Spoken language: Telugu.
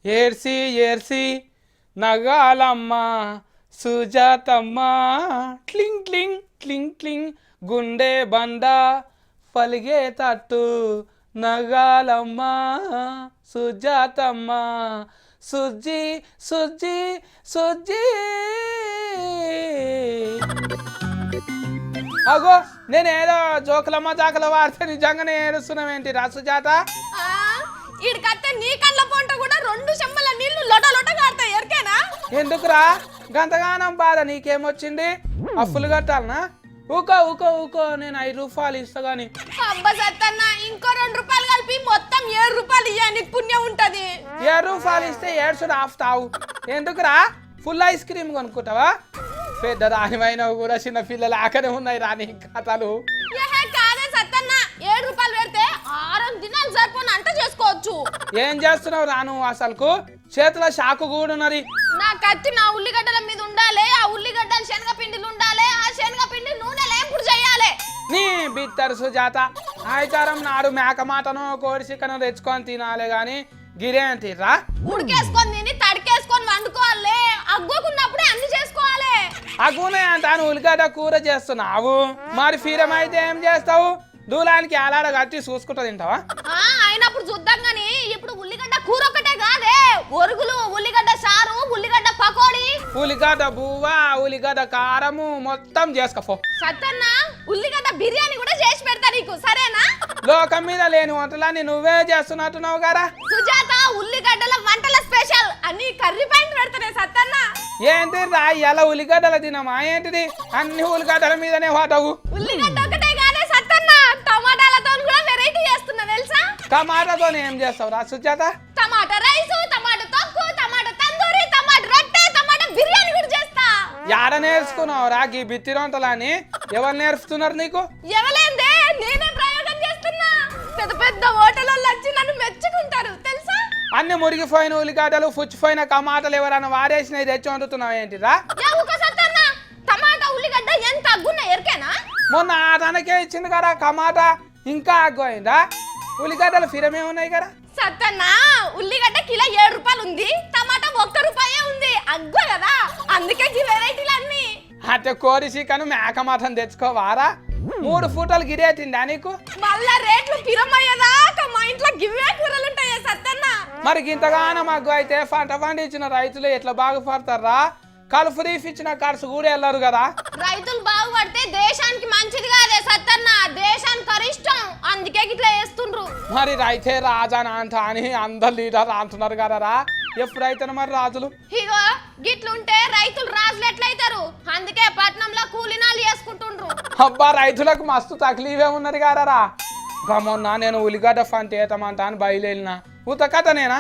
ఏర్సి ఏర్సి నగాలమ్మ సుజాతమ్మ క్లింగ్ క్లింగ్ క్లింగ్ క్లింగ్ గుండె బండ పలిగే తట్టు నగాలమ్మ సుజాతమ్మ సుజ్జి సుజ్జి సుజ్జి. అగో నేనేదో జోకులమ్మ జాకల వాడితే నిజంగానే ఏడుస్తున్నావేంటి రా సుజాత? ఈడికత్తే నీ కళ్ళ పొంట కూడా 2 చెంబల నీళ్లు లొట లొట కారుతాయి ఎరికేనా? ఎందుకురా గంతగానం బాధ? నీకేమొచ్చింది? అప్పులు కట్టాలనా? ఊకో ఊకో ఊకో, నేను 5 రూపాయలు ఇస్తా గాని. అబ్బా సత్తన్న, ఇంకో 2 రూపాయలు కలిపి మొత్తం 7 రూపాయలు ఇయ్య, నీకు పుణ్యం ఉంటది. 7 రూపాయలు ఇస్తే 7 ఆపుతావు. ఎందుకురా? ఫుల్ ఐస్ క్రీమ్ కొనుక్కుంటావా? పెద్ద రానివైనవి కూడా చిన్న పిల్లలు ఆకనే ఉన్నాయి రాని కథలు. కాదే సత్తన్న, 7 రూపాయలు పెడితే 6 దినాలు సరిపోను అంట చేసుకోవచ్చు. ఏం చేస్తున్నావు రాను? అసలుకు చేతుల షాకు కూడా ఉన్నది. నా కత్తి నా ఉల్లిగడ్డల మీద ఉండాలి, ఆ ఉల్లిగడ్డలు శనగపిండిలు ఉండాలి, ఆ శనగపిండి నూనెలో ఎప్పుడు చేయాలి? నీ బిత్తరు సుజాత, ఆచారం నాడు మేక మాటను కోడి చికెను తెచ్చుకొని తినాలి గాని గిరేం తీర్రా? ఉడికేసుకొని తిని తడికేసుకొని వండుకోవాలి, అగ్గుకున్నప్పుడే అన్ని చేసుకోవాలి. అగ్గునే అంటాను ఉల్లిగడ్డ కూర చేస్తున్నావు, మరి ఫీరం అయితే ఏం చేస్తావు? దూలానికి ఆలాడ కట్టి చూసుకుంటా తింటావా? అయినప్పుడు చూద్దాం గాని ఇప్పుడు ఉల్లిగడ్డ కూర ఒకటే కాదే, ఒరుగులు, ఉల్లిగడ్డ చారు, ఉల్లిగడ్డ పకోడీ, ఉల్లిగడ్డ బువ్వ, ఉల్లిగడ్డ కారము మొత్తం చేసుకపో. సత్తన్న ఉల్లిగడ్డ బిర్యానీ కూడా చేసి పెడతా నీకు, సరేనా? లోకం మీద లేని వంటలన్నీ నువ్వే చేస్తున్నట్టున్నావు కదా సుజాత. ఉల్లిగడ్డల వంటల స్పెషల్ అన్ని కర్రీ పాయింట్ పెడతానే సత్తన్న. ఏంటి రా ఇలా ఉల్లిగడ్డల తినమా ఏంటిది? అన్ని ఉల్లిగడ్డల మీదనే వాటవు. ఉల్లిగడ్డ ఒకటే కాదే సత్తన్న, టమాటాలతో కూడా వెరైటీ చేస్తున్నా తెలుసా? టమాటాతో ఏం చేస్తావు రా సుజాత? టమాటా రైస్, టమాటా తొక్కు, టమాటా తందూరి, టమాటా రొట్టె, టమాటా బిర్యానీ కూడా చేస్తా. యాడ నేర్చుకున్నావు రా ఈ బిత్తి వంటలని? ఎవరు నేర్పుతున్నారు నీకు? ఎవలేందే, నేనే ప్రయోగం చేస్తున్నా. పెద్ద పెద్ద హోటళ్ళల్లో వచ్చి నన్ను మెచ్చుకుంటారు తెలుసా? అన్ని మురిగిపోయిన ఉల్లిగడ్డలు, పుచ్చిపోయిన టమాటాలు ఎవరైనా వారేసినవి తెచ్చి వండుతున్నావు ఏంటిరా? టమాటా ఉల్లిగడ్డ ఎంత అగ్గున్నా ఎరికేనా? మొన్న తనకే ఇచ్చింది కదా టమాటా, ఇంకా అగ్గుయిందా? ఉల్లిగడ్డలు ఫిరమే ఉన్నాయి కదా సత్తన్న. ఉల్లిగడ్డ కిలో 7 రూపాయలు ఉంది, టమాటా 1 రూపాయే ఉంది, అగ్గు కదా, అందుకే ఈ వెరైటీలు అన్ని. అంటే కోడి చికెన్ మేక మటన్ తెచ్చుకోవారా? 3 పూటలు గిరేటిందా నీకు? మళ్ళా రేట్లు పిరమయ్యేదాకా మా ఇంట్లో గివ్వే కూరలు ఉంటాయి సత్తన్న. మరి ఇంతగానో మగ్గు అయితే పంట పండించిన రైతులు ఎట్లా బాగుపడతారా? కలుపు రీఫ్ ఇచ్చిన ఖర్చు కూడా వెళ్ళరు కదా. రైతులు బాగుపడితే దేశానికి మంచిది కాదే సత్తన్న, దేశానికి అరిష్టం, అందుకే ఇట్లా వేస్తుండ్రు. మరి రైతే రాజానా అంట అని అందరు లీడర్ అంటున్నారు కదరా. ఎప్పుడైతే మరి రాజులు ఇగో గిట్లుంటే రైతులు రాజులు ఎట్లయితారు? అందుకే పట్నంలో కూలినాలు చేసుకుంటుండ్రు. అబ్బా రైతులకు మస్తు తక్లీఫే ఉన్నది కదరా. గమొన్న నేను ఉల్లిగడ్డ ఫంట్ ఏతమంట అని బయలుదేరిన ఉతకత నేనా